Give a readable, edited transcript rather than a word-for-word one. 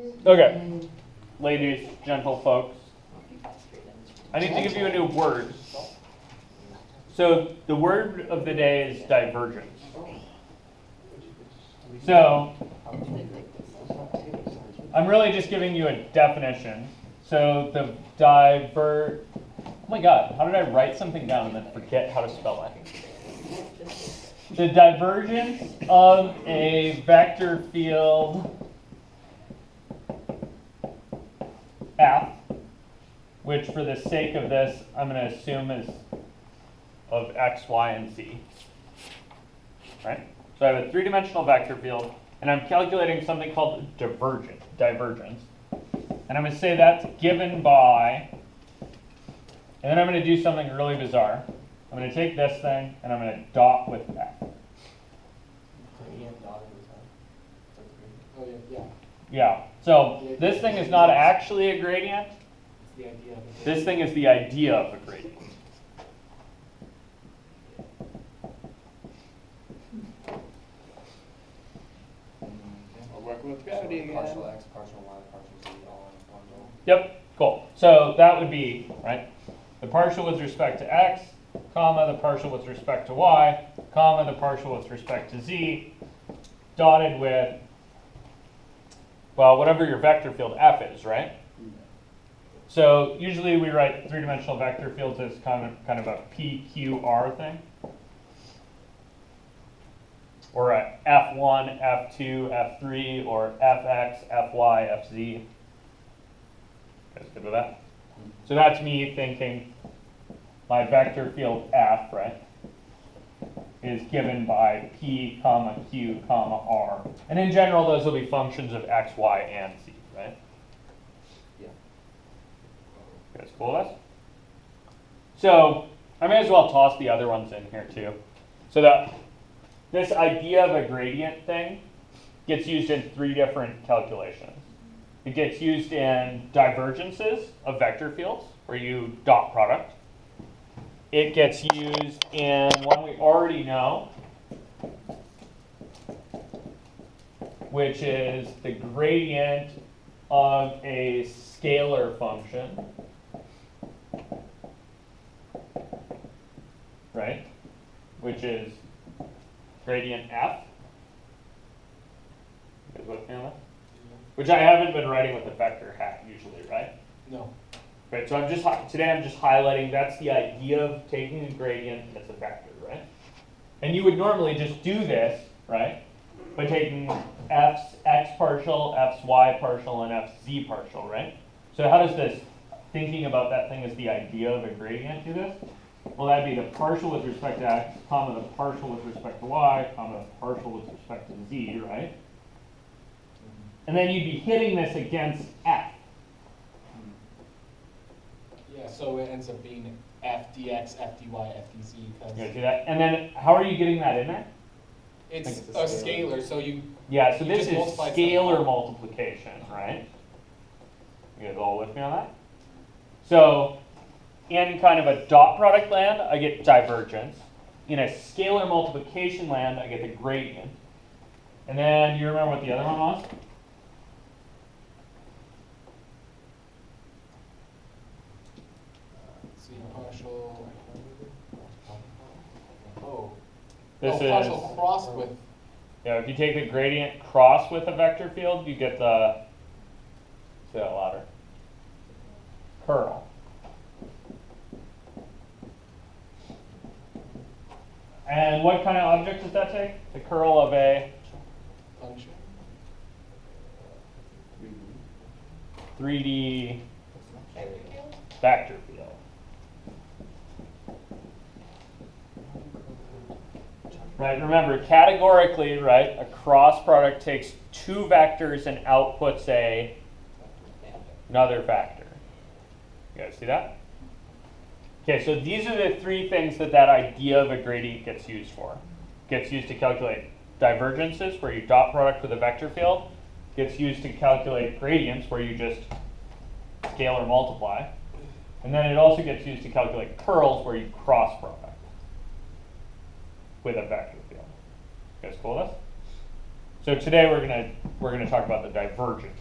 Okay, ladies, gentle folks, I need to give you a new word. So the word of the day is divergence. So I'm really just giving you a definition. So the oh my God, how did I write something down and then forget how to spell it? The divergence of a vector field F, which for the sake of this, I'm going to assume is of x, y, and z. Right? So I have a three-dimensional vector field, and I'm calculating something called divergence. And I'm going to say that's given by, and then I'm going to do something really bizarre. I'm going to take this thing, and I'm going to dot with F. Oh, yeah. Yeah, so this thing is not actually a gradient. This thing is the idea of a gradient. We're working with gravity again. Partial x, partial y, partial z, all in one goal. Yep, cool. So that would be, right, the partial with respect to x, comma, the partial with respect to y, comma, the partial with respect to z, dotted with, well, whatever your vector field f is, right? So usually we write three-dimensional vector fields as kind of a PQR thing. Or a F1, F2, F3, or Fx, Fy, Fz. You guys good with that? So that's me thinking my vector field F, right, is given by P, comma, Q, comma, R. And in general, those will be functions of x, y, and z, right? Yeah. You guys cool with us? So I may as well toss the other ones in here too. So that this idea of a gradient thing gets used in three different calculations. It gets used in divergences of vector fields, where you dot product. It gets used in one we already know, which is the gradient of a scalar function, right? Which is gradient f. You guys with me on that? Which I haven't been writing with a vector hat usually, right? No. Right, so today I'm just highlighting that's the idea of taking a gradient as a vector, right? And you would normally just do this, right, by taking f's x partial, f's y partial, and f's z partial, right? So how does this thinking about that thing as the idea of a gradient do this? Well, that'd be the partial with respect to x, comma, the partial with respect to y, comma, the partial with respect to z, right? And then you'd be hitting this against f. Yeah, so it ends up being f dx, f dy, f dz. You guys see that? And then how are you getting that in there? It's a scalar, so you. Yeah, so you this just is multiply scalar something. multiplication, right? You guys all with me on that? So in kind of a dot product land, I get divergence. In a scalar multiplication land, I get the gradient. And then you remember what the other one was? See, partial. Oh. This is, partial crossed with. yeah, if you take the gradient cross with a vector field, you get the, say that louder, curl. And what kind of object does that take? The curl of a Function. 3D vector field. Right, remember, categorically, right, a cross product takes two vectors and outputs another vector. You guys see that? Okay, so these are the three things that idea of a gradient gets used for. Gets used to calculate divergences, where you dot product with a vector field. Gets used to calculate gradients, where you just scalar multiply. And then it also gets used to calculate curls, where you cross product with a vector field. You guys cool with us? So today we're gonna talk about the divergence